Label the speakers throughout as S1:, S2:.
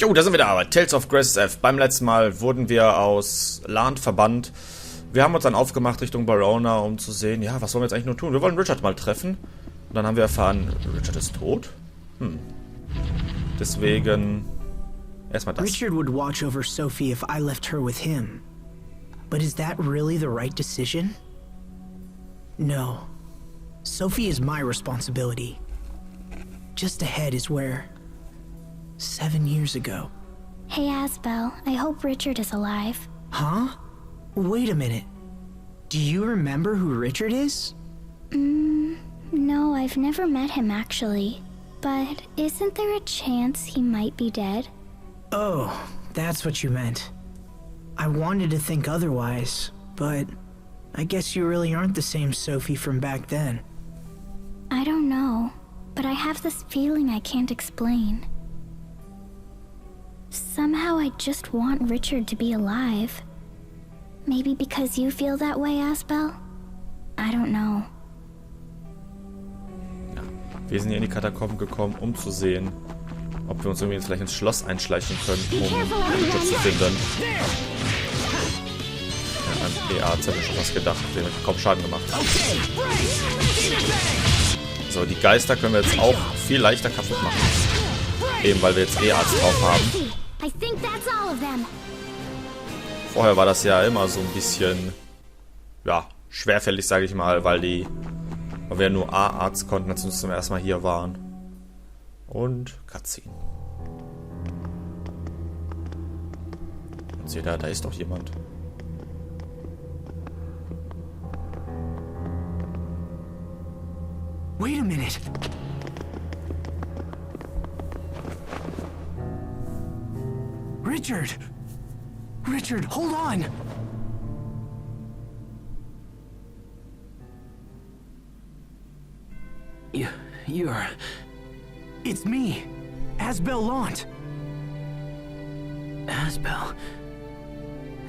S1: Jo, da sind wir da, aber Tales of Grace F. Beim letzten Mal wurden wir aus Land verbannt. Wir haben uns dann aufgemacht Richtung Verona, um zu sehen, ja, was wollen wir jetzt eigentlich nur tun? Wir wollen Richard mal treffen. Und dann haben wir erfahren, Richard ist tot? Deswegen erstmal das.
S2: Richard would watch over Sophie if I left her with him. But is that really the right decision? No. Sophie is my responsibility. Just ahead is where... 7 years ago.
S3: Hey, Asbel. I hope Richard is alive.
S2: Huh? Wait a minute. Do you remember who Richard is?
S3: No, I've never met him actually. But isn't there a chance he might be dead?
S2: Oh, that's what you meant. I wanted to think otherwise, but I guess you really aren't the same Sophie from back then.
S3: I don't know, but I have this feeling I can't explain. Somehow I just want Richard to be alive. Maybe because you feel that way, Asbel? I don't know.
S1: Ja, wir sind hier in die Katakomben gekommen, um zu sehen, ob wir uns irgendwie vielleicht ins Schloss einschleichen können, um Richard zu finden. Ja, an EA hat mir schon was gedacht, dem ich kaum Schaden gemacht habe. So, die Geister können wir jetzt auch viel leichter kaputt machen. Eben weil wir jetzt E-Arzt drauf haben. Vorher war das ja immer so ein bisschen, ja, schwerfällig, sage ich mal, weil wir nur A-Arzt konnten, als wir zum ersten Mal hier waren. Und Cutscene. Und seht ihr, da ist doch jemand.
S2: Wait a minute. Richard! Richard, hold on! You're... It's me, Asbel Lant.
S4: Asbel?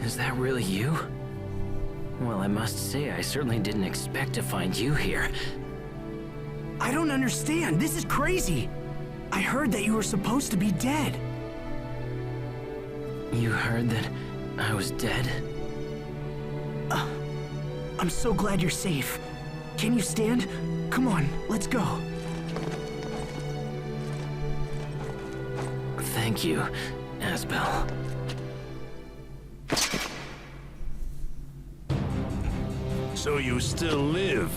S4: Is that really you? Well, I must say, I certainly didn't expect to find you here.
S2: I don't understand. This is crazy. I heard that you were supposed to be dead.
S4: You heard that I was dead?
S2: I'm so glad you're safe. Can you stand? Come on, let's go.
S4: Thank you, Asbel.
S5: So you still live,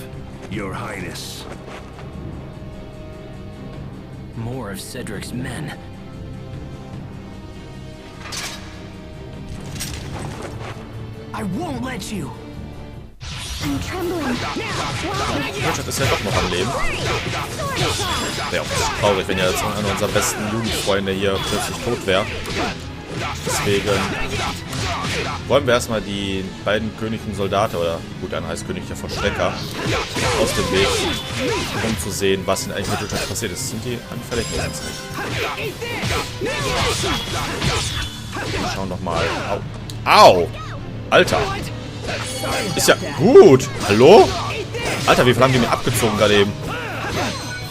S5: Your Highness?
S4: More of Cedric's men.
S2: I won't let you.
S3: I'm trembling.
S1: Richard ist ja doch noch am Leben. Wäre auch traurig, wenn ja jetzt einer unserer besten Jugendfreunde hier plötzlich tot wäre. Deswegen wollen wir erstmal die beiden königlichen Soldaten, oder gut, einer heißt königlicher Verstecker, aus dem Weg, um zu sehen, was denn eigentlich mit Richard passiert ist. Sind die anfällig? Nein, nicht. Wir schauen doch mal. Au! Au! Alter! Ist ja gut! Hallo? Alter, wie viel haben die mir abgezogen gerade eben?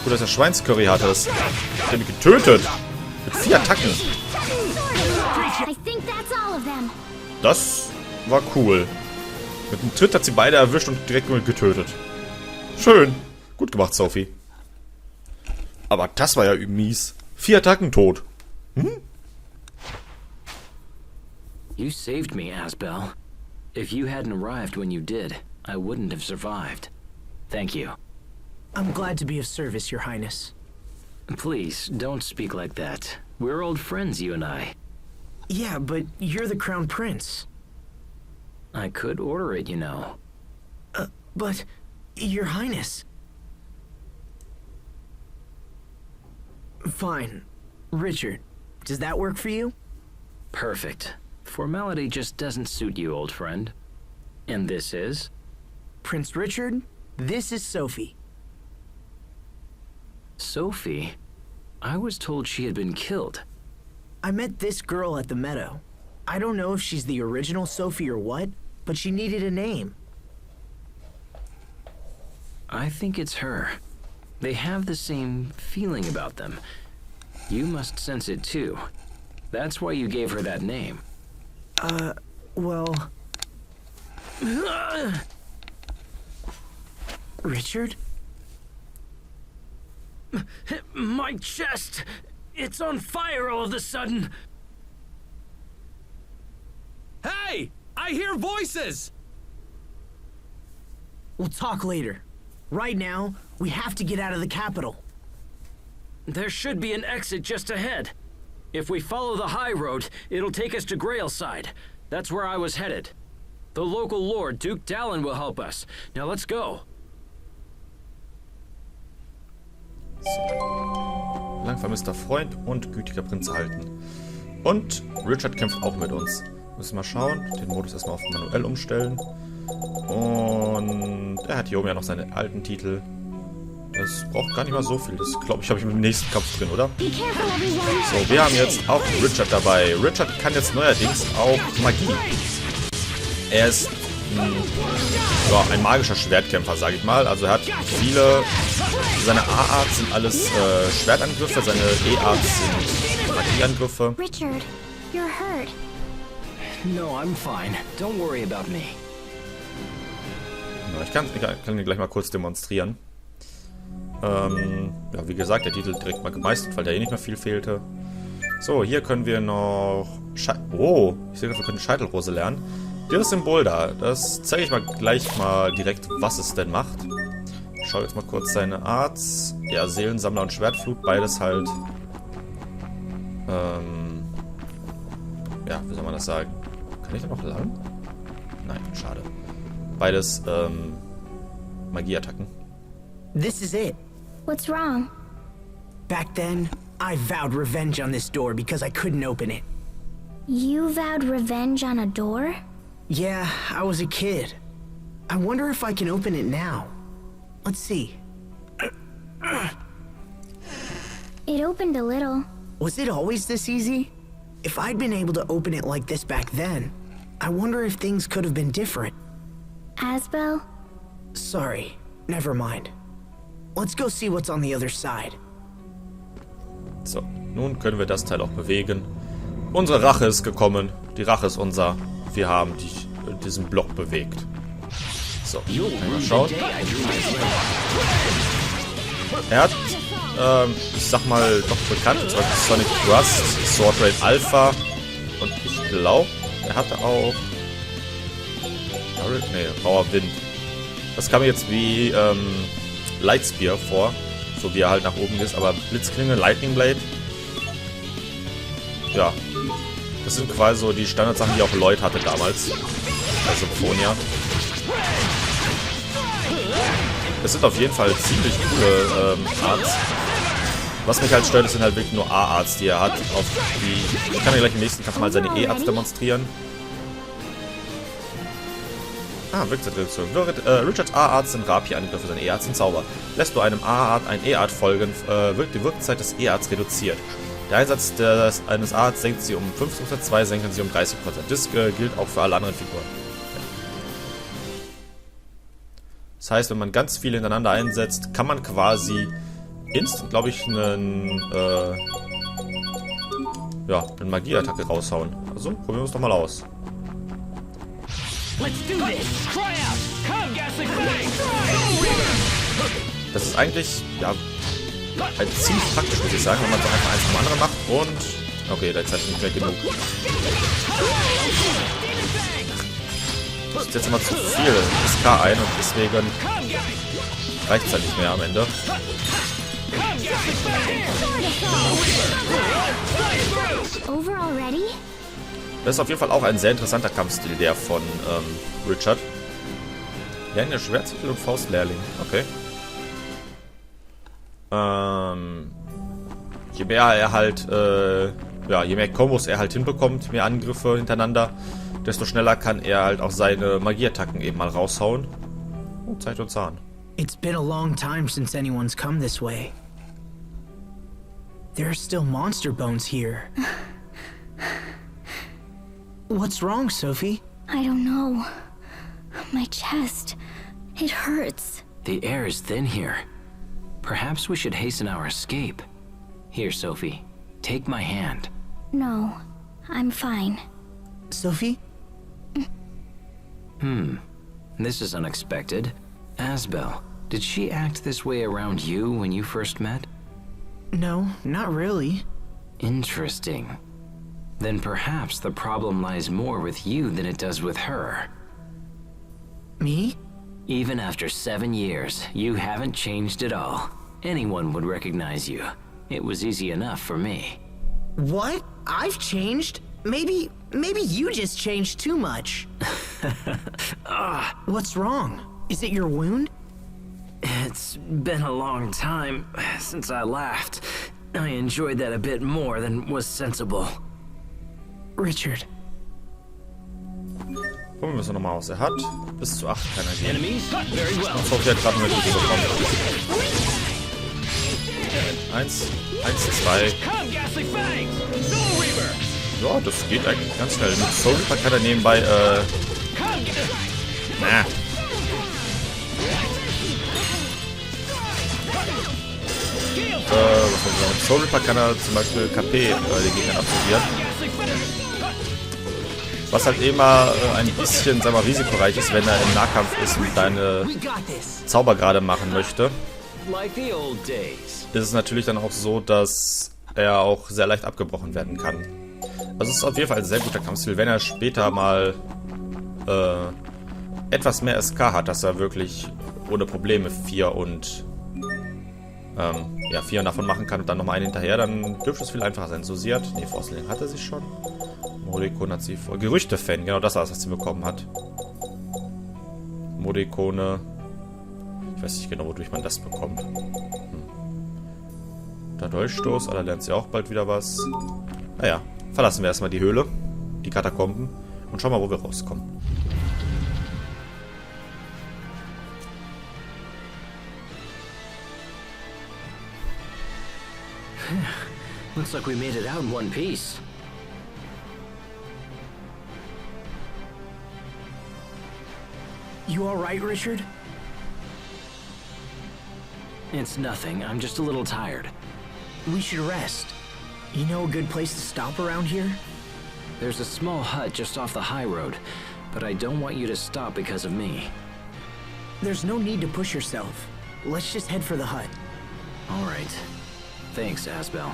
S1: Gut, dass er Schweinscurry hatte. Das hat er mich getötet. Mit 4 Attacken. Das war cool. Mit einem Tritt hat sie beide erwischt und direkt getötet. Schön. Gut gemacht, Sophie. Aber das war ja mies. 4 Attacken tot.
S4: You saved me, Asbel. If you hadn't arrived when you did, I wouldn't have survived. Thank you.
S2: I'm glad to be of service, Your Highness.
S4: Please, don't speak like that. We're old friends, you and I.
S2: Yeah, but you're the Crown Prince.
S4: I could order it, you know.
S2: But... Your Highness... Fine. Richard, does that work for you?
S4: Perfect. Formality just doesn't suit you, old friend. And this is?
S2: Prince Richard, this is Sophie.
S4: Sophie? I was told she had been killed.
S2: I met this girl at the meadow. I don't know if she's the original Sophie or what, but she needed a name.
S4: I think it's her. They have the same feeling about them. You must sense it too. That's why you gave her that name.
S2: Well... Richard?
S6: My chest! It's on fire all of a sudden!
S7: Hey! I hear voices!
S2: We'll talk later. Right now, we have to get out of the capital.
S6: There should be an exit just ahead. If we follow the high road, it'll take us to Grailside. That's where I was headed. The local lord, Duke Dallin, will help us. Now let's go.
S1: So. Lang vermisster Freund und gütiger Prinz halten. Und Richard kämpft auch mit uns. Müssen wir mal schauen. Den Modus erstmal auf manuell umstellen. Und er hat hier oben ja noch seine alten Titel. Das braucht gar nicht mal so viel. Das, glaube ich, habe ich mit dem nächsten Kampf drin, oder? So, wir haben jetzt auch Richard dabei. Richard kann jetzt neuerdings auch Magie. Er ist ein magischer Schwertkämpfer, sage ich mal. Also er hat viele... Seine A-Art sind alles Schwertangriffe, seine E-Arts sind Magieangriffe.
S3: Richard, you're hurt.
S4: No, I'm fine. Don't worry about me.
S1: Ja, ich kann dir gleich mal kurz demonstrieren. Ja, wie gesagt, der Titel direkt mal gemeistert, weil da eh nicht mehr viel fehlte. So, hier können wir noch... ich sehe, wir können Scheitelrose lernen. Dieses Symbol da, das zeige ich mal gleich mal direkt, was es denn macht. Ich schaue jetzt mal kurz seine Arts. Ja, Seelensammler und Schwertflut, beides halt... ja, wie soll man das sagen? Kann ich da noch lang? Nein, schade. Beides, Magieattacken.
S2: This is it.
S3: What's wrong?
S2: Back then, I vowed revenge on this door because I couldn't open it.
S3: You vowed revenge on a door?
S2: Yeah, I was a kid. I wonder if I can open it now. Let's see.
S3: It opened a little.
S2: Was it always this easy? If I'd been able to open it like this back then, I wonder if things could have been different.
S3: Asbel?
S2: Sorry, never mind. Let's go see what's on the other side.
S1: So, nun können wir das Teil auch bewegen. Unsere Rache ist gekommen. Die Rache ist unser. Wir haben diesen Block bewegt. So, können wir mal schauen. Er hat, ich sag mal, doch bekannt, zum Beispiel Sonic Thrust, Sword Raid Alpha. Und ich glaube, er hatte auch... Rauer Wind. Das kam mir jetzt wie Lightspear vor. So wie er halt nach oben ist. Aber Blitzklinge, Lightning Blade. Ja. Das sind quasi so die Standardsachen, die auch Lloyd hatte damals. Also Symphonia. Das sind auf jeden Fall ziemlich coole Arts. Was mich halt stört, das sind halt wirklich nur A-Arts, die er hat. Ich kann ja gleich im nächsten Kampf mal seine E-Arts demonstrieren. Wirkzeitreduktion. Richards A-Arts sind Rapier-Angriffe, seine E-Arts sind Zauber. Lässt du einem A-Art ein E-Art folgen, wird die Wirkzeit des E-Arts reduziert. Der Einsatz eines A-Arts senkt sie um 15%, 2 senken sie um 30%. Das gilt auch für alle anderen Figuren. Ja. Das heißt, wenn man ganz viele hintereinander einsetzt, kann man quasi instant, glaube ich, eine Magieattacke raushauen. Also, probieren wir es doch mal aus. Das ist eigentlich, ja, halt ziemlich praktisch, muss ich sagen, wenn man so einfach eins vom anderen macht und... Okay, da ist halt nicht mehr genug. Das ist jetzt immer zu viel SK ein und deswegen reicht es halt nicht mehr am Ende. Das ist auf jeden Fall auch ein sehr interessanter Kampfstil, der von Richard. Ja, eine Schwertsichel und Faustlehrling. Okay. Je mehr er halt, je mehr Kombos er halt hinbekommt, mehr Angriffe hintereinander, desto schneller kann er halt auch seine Magieattacken eben mal raushauen. Oh, zeigt uns an.
S2: It's been a long time since anyone's come this way. There are still monster bones here. What's wrong, Sophie?
S3: I don't know. My chest. It hurts.
S4: The air is thin here. Perhaps we should hasten our escape. Here, Sophie. Take my hand.
S3: No, I'm fine.
S2: Sophie?
S4: This is unexpected. Asbel, did she act this way around you when you first met?
S2: No, not really.
S4: Interesting. Then perhaps the problem lies more with you than it does with her.
S2: Me?
S4: Even after 7 years, you haven't changed at all. Anyone would recognize you. It was easy enough for me.
S2: What? I've changed? Maybe you just changed too much. What's wrong? Is it your wound?
S4: It's been a long time since I laughed. I enjoyed that a bit more than was sensible.
S2: Richard.
S1: Gucken wir, was er nochmal aus. Er hat bis zu 8 kann er gehen.
S6: Enemies? Very well.
S1: Ich hoffe, er hat gerade eine gute bekommen. 1, 2.
S6: Come, Ghastly Fang! Soul Reaver!
S1: Ja, das geht eigentlich ganz schnell. Mit Soul Reaper kann er nebenbei, was soll ich sagen? Mit Soul Reaper kann er zum Beispiel KP den Gegnern absorbieren. Was halt immer ein bisschen, sag mal, risikoreich ist, wenn er im Nahkampf ist und deine Zauber gerade machen möchte. Ist es natürlich dann auch so, dass er auch sehr leicht abgebrochen werden kann. Also es ist auf jeden Fall ein sehr guter Kampfstil, wenn er später mal etwas mehr SK hat, dass er wirklich ohne Probleme 4 und davon machen kann und dann nochmal einen hinterher, dann dürfte es viel einfacher sein. So, sie hat, nee, Frostling hatte sie schon. Modikone hat sie vor. Gerüchte-Fan, genau das war es, was sie bekommen hat. Modikone. Ich weiß nicht genau, wodurch man das bekommt. Der Dolchstoß, da lernt sie auch bald wieder was. Naja, verlassen wir erstmal die Höhle, die Katakomben und schauen mal, wo wir rauskommen.
S4: Looks like we made it out in one piece.
S2: You alright, Richard?
S4: It's nothing. I'm just a little tired.
S2: We should rest. You know a good place to stop around here?
S4: There's a small hut just off the high road, but I don't want you to stop because of me.
S2: There's no need to push yourself. Let's just head for the hut.
S4: All right. Thanks, Asbel.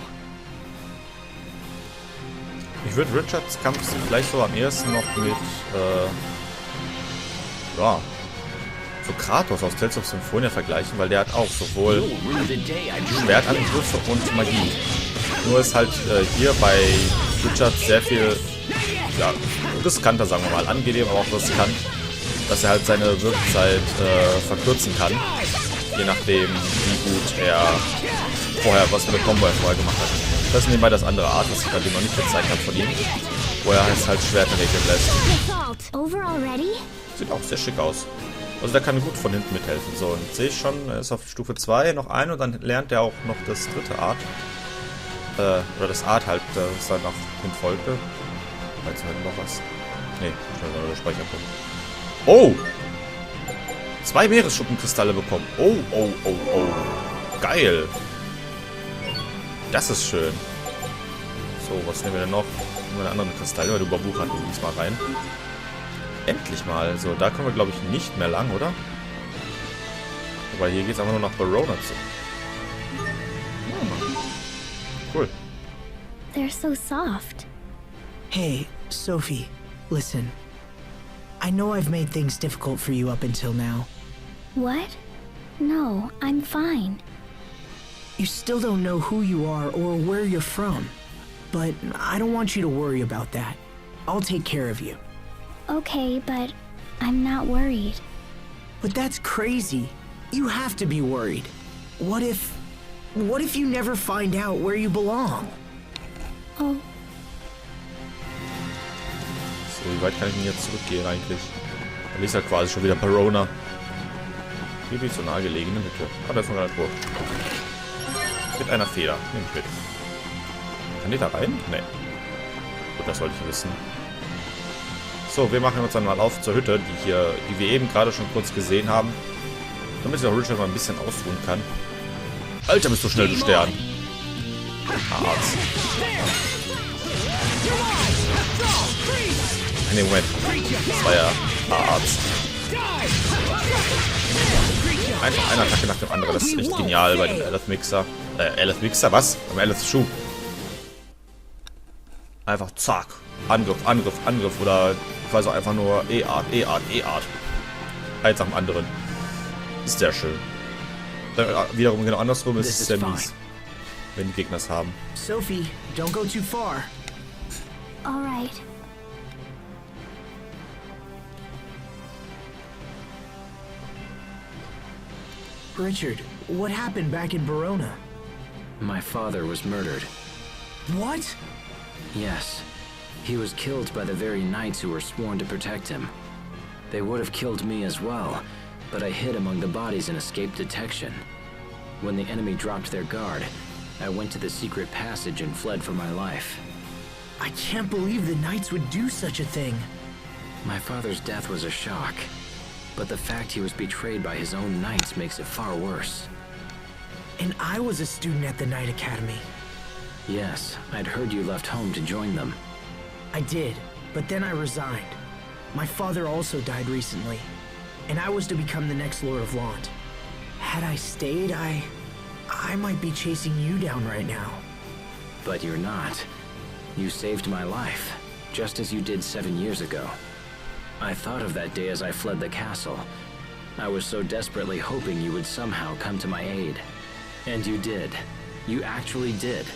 S1: Ich würde Richards Kampf vielleicht so am ehesten noch mit, so Kratos aus Tales of Symphonia vergleichen, weil der hat auch sowohl Schwertangriffe und Magie. Nur ist halt hier bei Richards sehr viel, riskanter, sagen wir mal, angenehm, aber auch riskant, dass er halt seine Wirkzeit verkürzen kann, je nachdem, wie gut er was für eine Combo er vorher gemacht hat. Das ist nebenbei das andere Art, was ich gerade noch nicht gezeigt habe von ihm, wo er halt Schwerter regeln lässt. Sieht auch sehr schick aus. Also der kann gut von hinten mithelfen. So, und jetzt sehe ich schon, er ist auf Stufe 2, noch ein und dann lernt er auch noch das dritte Art. Oder das Art halt, das dann noch hin folgte. Jetzt halt noch was. Nee, schnell der Speicherpunkt. Oh! 2 Meeresschuppenkristalle bekommen. Oh. Geil. Das ist schön. So, was nehmen wir denn noch? Nehmen wir einen anderen Kristall, weil du Babuch hatten diesmal rein. Endlich mal. So, da kommen wir, glaube ich, nicht mehr lang, oder? Aber hier geht es einfach nur nach Verona zu. Cool.
S3: They're so soft.
S2: Hey, Sophie, listen. I know I've made things difficult for you up until now.
S3: What? No, I'm fine.
S2: You still don't know who you are or where you're from. But I don't want you to worry about that. I'll take care of you.
S3: Okay, but I'm not worried.
S2: But that's crazy. You have to be worried. What if you never find out where you belong?
S3: Oh.
S1: So, wie weit kann ich denn jetzt zurückgehen eigentlich? Da ist ja quasi schon wieder Verona. Hier die so nahegelegene Hütte. Ah, da ist noch eine Burg. Mit einer Feder. Nehme ich mit. Kann die da rein? Nee. Gut, das wollte ich wissen. So, wir machen uns dann mal auf zur Hütte, die wir eben gerade schon kurz gesehen haben. Damit sich auch Richard mal ein bisschen ausruhen kann. Alter, bist du schnell, du Stern. Arzt. Nee, Moment. Das war ja Arzt. Einfach eine Attacke nach dem anderen. Das ist echt genial bei dem Eleth Mixer. Eleth Mixer? Was? Beim Eleth Schuh. Einfach zack. Angriff, Angriff, Angriff. Oder quasi einfach nur E-Art, E-Art, E-Art. Eins nach dem anderen. Ist sehr schön. Dann wiederum genau andersrum ist es sehr mies. Wenn die Gegner es haben.
S2: Sophie, don't go too far.
S3: All right.
S2: Richard, what happened back in Verona?
S4: My father was murdered.
S2: What?
S4: Yes. He was killed by the very knights who were sworn to protect him. They would have killed me as well, but I hid among the bodies and escaped detection. When the enemy dropped their guard, I went to the secret passage and fled for my life.
S2: I can't believe the Knights would do such a thing.
S4: My father's death was a shock, but the fact he was betrayed by his own knights makes it far worse.
S2: And I was a student at the Knight Academy.
S4: Yes, I'd heard you left home to join them.
S2: I did, but then I resigned. My father also died recently, and I was to become the next Lord of Lant. Had I stayed, I might be chasing you down right now.
S4: But you're not. You saved my life, just as you did 7 years ago. I thought of that day as I fled the castle. I was so desperately hoping you would somehow come to my aid. And you did. You actually did.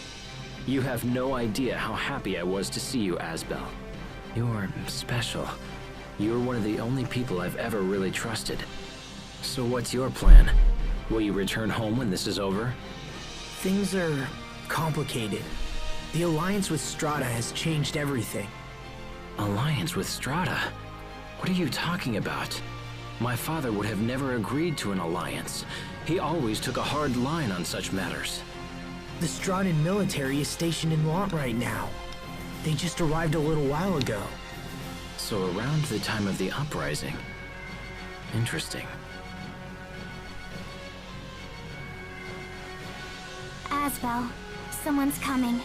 S4: You have no idea how happy I was to see you, Asbel. You're special. You're one of the only people I've ever really trusted. So what's your plan? Will you return home when this is over?
S2: Things are complicated. The alliance with Strata has changed everything.
S4: Alliance with Strata? What are you talking about? My father would have never agreed to an alliance. He always took a hard line on such matters.
S2: The Stratan military is stationed in Lant right now. They just arrived a little while ago.
S4: So around the time of the uprising. Interesting.
S3: Asbel, someone's coming.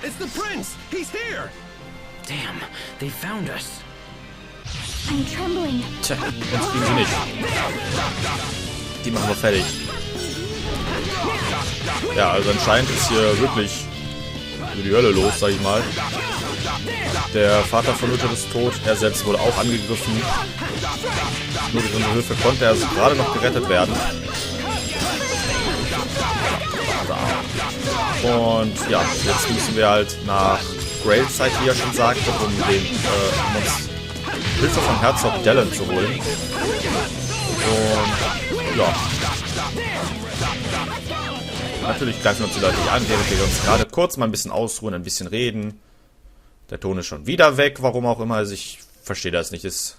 S7: It's the prince! He's here!
S4: Damn, they found us.
S3: I'm trembling.
S1: Tja, jetzt kriegen sie nicht. Die machen wir fertig. Ja, also anscheinend ist hier wirklich die Hölle los, sag ich mal. Der Vater von Richard ist tot, er selbst wurde auch angegriffen. Nur durch unsere Hilfe konnte er gerade noch gerettet werden. Und ja, jetzt müssen wir halt nach Grailside, wie er schon sagte, um uns Hilfe von Herzog Dallin zu holen. Und ja. Natürlich greifen uns die Leute hier an, während wir uns gerade kurz mal ein bisschen ausruhen, ein bisschen reden. Der Ton ist schon wieder weg, warum auch immer. Also ich verstehe das nicht. Das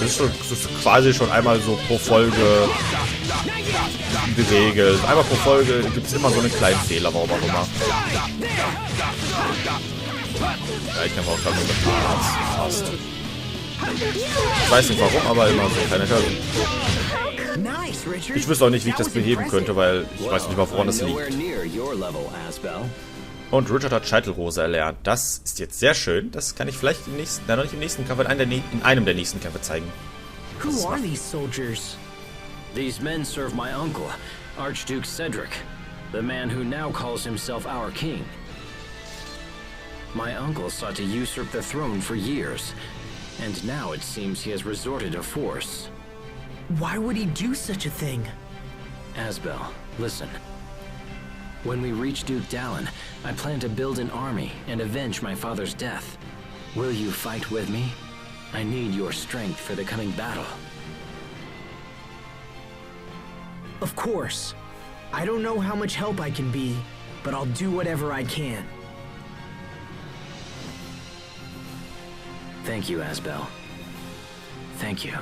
S1: ist quasi schon einmal so pro Folge geregelt. Einmal pro Folge gibt es immer so einen kleinen Fehler, warum auch immer. Ja, ich kann auch gerade mit dem Arzt fast. Ich weiß nicht warum, aber immer so keine Hürden. Ich wüsste auch nicht, wie ich das beheben könnte, weil ich weiß nicht, woran das liegt. Und Richard hat Scheitelrose erlernt. Das ist jetzt sehr schön. Das kann ich vielleicht im nächsten, noch nicht im nächsten Kampf, in einem der nächsten Kämpfe zeigen.
S2: Who are these soldiers?
S6: These men serve my uncle, Archduke Cedric, the man who now calls himself our king. My uncle sought to usurp the throne for years, and now it seems he has resorted to force.
S2: Why would he do such a thing?
S4: Asbel, listen. When we reach Duke Dallin, I plan to build an army and avenge my father's death. Will you fight with me? I need your strength for the coming battle.
S2: Of course. I don't know how much help I can be, but I'll do whatever I can.
S4: Thank you, Asbel. Thank you.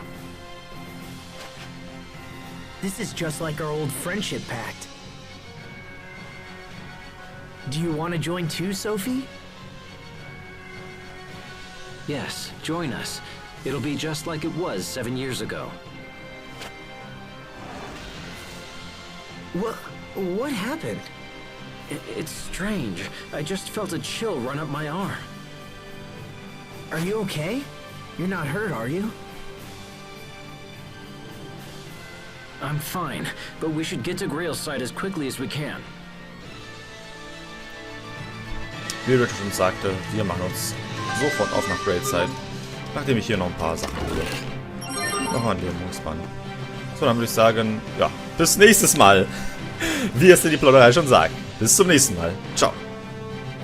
S2: This is just like our old friendship pact. Do you want to join too, Sophie?
S4: Yes, join us. It'll be just like it was 7 years ago.
S2: What happened?
S6: It's strange. I just felt a chill run up my arm.
S2: Are you okay? You're not hurt, are you?
S6: I'm fine, but we should get to Grail's side as quickly as we can.
S1: Wie Richard schon sagte, wir machen uns sofort auf nach Grail's Side, nachdem ich hier noch ein paar Sachen hole. Nochmal ein Lähmungsband. So, dann würde ich sagen, ja, bis nächstes Mal. Wie es denn die Plauderei schon sagt. Bis zum nächsten Mal. Ciao.